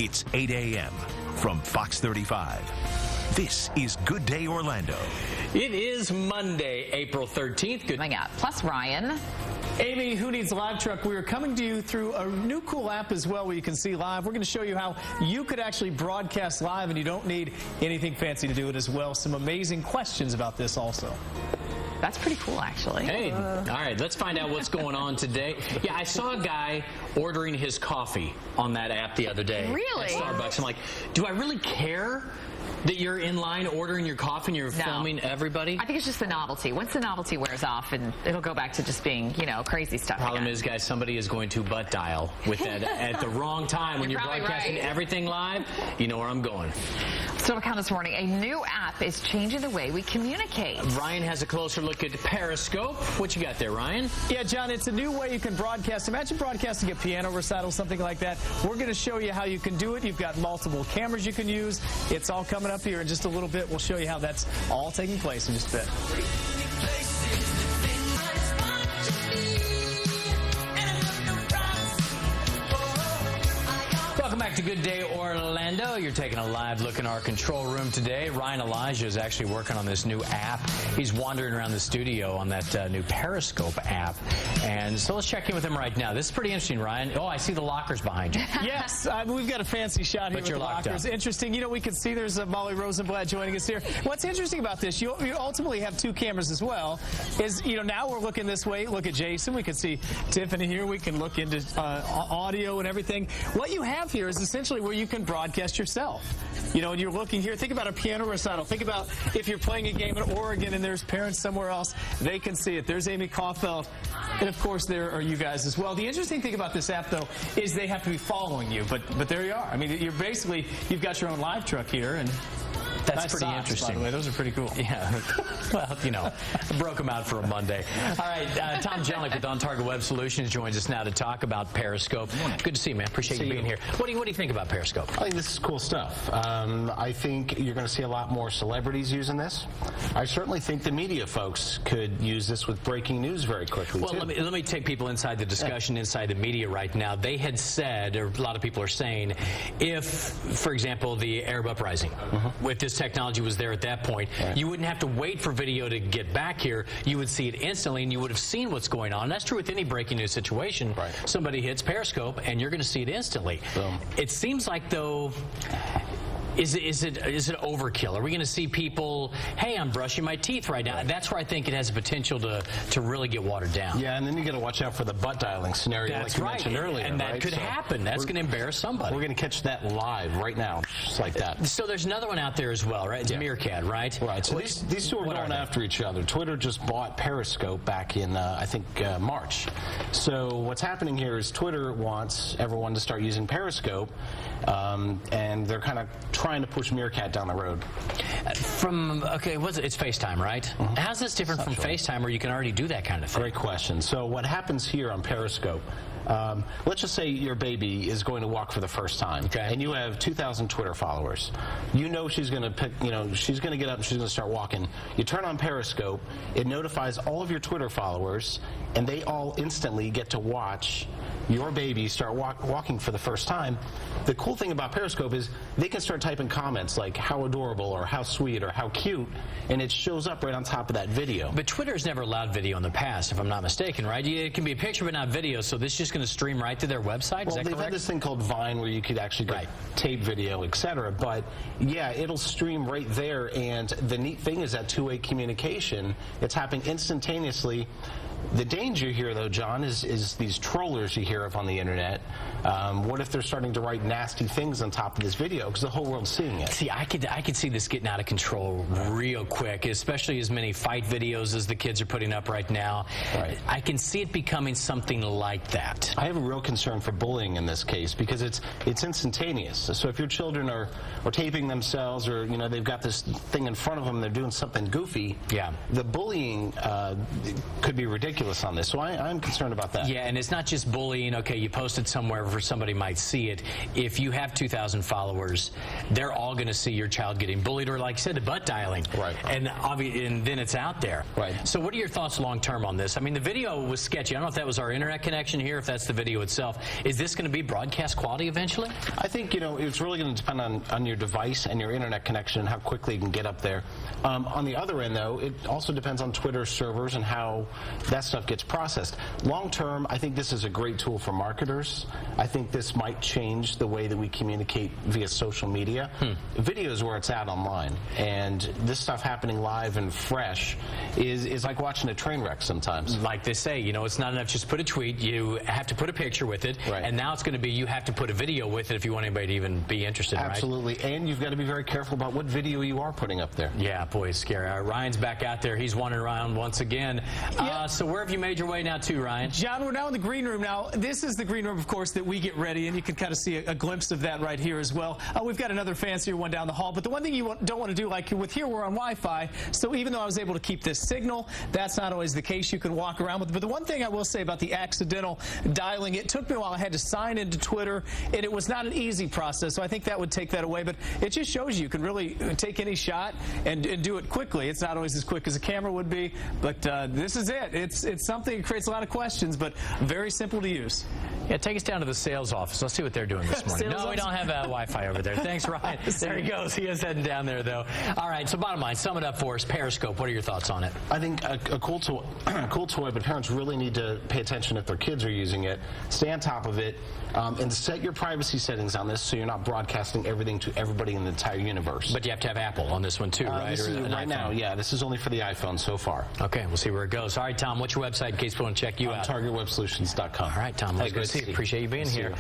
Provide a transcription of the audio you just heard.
It's 8 a.m. from Fox 35. This is Good Day Orlando. It is Monday, April 13th. Good. Coming up. Plus, Ryan. Amy, Who Needs Live Truck? We are coming to you through a new cool app as well where you can see live. We're going to show you how you could actually broadcast live and you don't need anything fancy to do it as well. Some amazing questions about this also. That's pretty cool, actually. Hey, all right, let's find out what's going on today. Yeah, I saw a guy ordering his coffee on that app the other day. Really? At Starbucks. I'm like, do I really care that you're in line ordering your coffee and you're filming everybody? I think it's just the novelty. Once the novelty wears off, and it'll go back to just being, you know, crazy stuff. Problem is, guys, somebody is going to butt dial with that at the wrong time when you're broadcasting everything live. You know where I'm going. Still to come this morning, a new app is changing the way we communicate. Ryan has a closer look at Periscope. What you got there, Ryan? Yeah, John, it's a new way you can broadcast. Imagine broadcasting a piano recital, something like that. We're going to show you how you can do it. You've got multiple cameras you can use. It's all coming up here in just a little bit. We'll show you how that's all taking place in just a bit. Welcome back to Good Day Orlando. You're taking a live look in our control room today. Ryan Elijah is actually working on this new app. He's wandering around the studio on that new Periscope app. And so let's check in with him right now. This is pretty interesting, Ryan. Oh, I see the lockers behind you. Yes, we've got a fancy shot here with the lockers. Interesting. You know, we can see there's Molly Rosenblatt joining us here. What's interesting about this, you ultimately have two cameras as well, is, you know, now we're looking this way. Look at Jason. We can see Tiffany here. We can look into audio and everything. What you have here is essentially where you can broadcast yourself. You know, and you're looking here. Think about a piano recital. Think about if you're playing a game in Oregon and there's parents somewhere else. They can see it. There's Amy Kaufeld. And, of course, there are you guys as well. The interesting thing about this app, though, is they have to be following you. But there you are. I mean, you're basically, you've got your own live truck here. And that's nice pretty socks, interesting. By the way, those are pretty cool. Yeah. Well, you know, broke them out for a Monday. All right, Tom Jelneck with On Target Web Solutions joins us now to talk about Periscope. Good to see you, man. Appreciate you being here. What do you think about Periscope? I think this is cool stuff. I think you're going to see a lot more celebrities using this. I certainly think the media folks could use this with breaking news very quickly. Well, let me take people inside the discussion, inside the media right now. They had said, or a lot of people are saying, if, for example, the Arab uprising, with this technology was there at that point, you wouldn't have to wait for video to get back here. You would see it instantly, and you would have seen what's going on. That's true with any breaking news situation. Somebody hits Periscope, and you're going to see it instantly. It seems like, though, is it overkill? Are we going to see people, hey, I'm brushing my teeth right now? That's where I think it has the potential to really get watered down. Yeah, and then you got to watch out for the butt dialing scenario like you mentioned earlier. And that could happen. That's going to embarrass somebody. We're going to catch that live right now, just like that. So there's another one out there as well, right? It's Meerkat, right? Right. So these two are going after each other. Twitter just bought Periscope back in, I think, March. So what's happening here is Twitter wants everyone to start using Periscope, and they're kind of trying to push Meerkat down the road. It's FaceTime, right? How's this different from FaceTime where you can already do that kind of thing? Great question. So what happens here on Periscope, let's just say your baby is going to walk for the first time, and you have 2,000 Twitter followers. You know she's going to pick, she's going to get up and she's going to start walking. You turn on Periscope, it notifies all of your Twitter followers, and they all instantly get to watch your baby start walking for the first time. The cool thing about Periscope is they can start typing comments like how adorable or how sweet or how cute, and it shows up right on top of that video. But Twitter's never allowed video in the past, if I'm not mistaken, right? It can be a picture but not video, so this is just going to stream right to their website? Well, they've had this thing called Vine where you could actually get tape video, etc. But yeah, it'll stream right there, and the neat thing is that two-way communication. It's happening instantaneously. The danger here, though, John, is these trollers you hear of on the internet. What if they're starting to write nasty things on top of this video because the whole world's seeing it? See, I could see this getting out of control real quick, especially as many fight videos as the kids are putting up right now. I can see it becoming something like that. I have a real concern for bullying in this case because it's instantaneous. So if your children are taping themselves, or they've got this thing in front of them, they're doing something goofy. The bullying could be ridiculous. ridiculous on this. So I'm concerned about that. Yeah, and it's not just bullying. Okay, you posted somewhere where somebody might see it. If you have 2,000 followers, they're all going to see your child getting bullied, or like I said, the butt dialing. Right. And then it's out there. Right. So what are your thoughts long term on this? I mean, the video was sketchy. I don't know if that was our internet connection here, if that's the video itself. Is this going to be broadcast quality eventually? I think, it's really going to depend on your device and your internet connection and how quickly you can get up there. On the other end, though, it also depends on Twitter servers and how that stuff gets processed. Long term, I think this is a great tool for marketers. I think this might change the way that we communicate via social media. Video is where it's at online, and this stuff happening live and fresh is like watching a train wreck sometimes. Like they say, it's not enough just put a tweet. You have to put a picture with it, right. And now it's going to be you have to put a video with it if you want anybody to even be interested. Absolutely, right? And you've got to be very careful about what video you are putting up there. Yeah, boy, it's scary. All right, Ryan's back out there. He's wandering around once again. So where have you made your way now to, Ryan? John, we're now in the green room. Now, this is the green room, of course, that we get ready, and you can kind of see a glimpse of that right here as well. We've got another fancier one down the hall, but the one thing you don't want to do, like with here, we're on Wi-Fi, so even though I was able to keep this signal, that's not always the case. You can walk around with it. But the one thing I will say about the accidental dialing, it took me a while. I had to sign into Twitter, and it was not an easy process, so I think that would take that away. But it just shows you can really take any shot and do it quickly. It's not always as quick as a camera would be, but this is it. It's something that creates a lot of questions, but very simple to use. Yeah, take us down to the sales office. Let's see what they're doing this morning. No, we don't have Wi-Fi over there. Thanks, Ryan. There he goes. He is heading down there, though. All right, so bottom line, sum it up for us. Periscope, what are your thoughts on it? I think a cool toy, but parents really need to pay attention if their kids are using it. Stay on top of it, and set your privacy settings on this so you're not broadcasting everything to everybody in the entire universe. But you have to have Apple on this one, too, right? This is right now, yeah. This is only for the iPhone so far. Okay, we'll see where it goes. All right, Tom, what's your website in case we want to check you out? TargetWebSolutions.com. All right, Tom, let's go see. Appreciate you being here.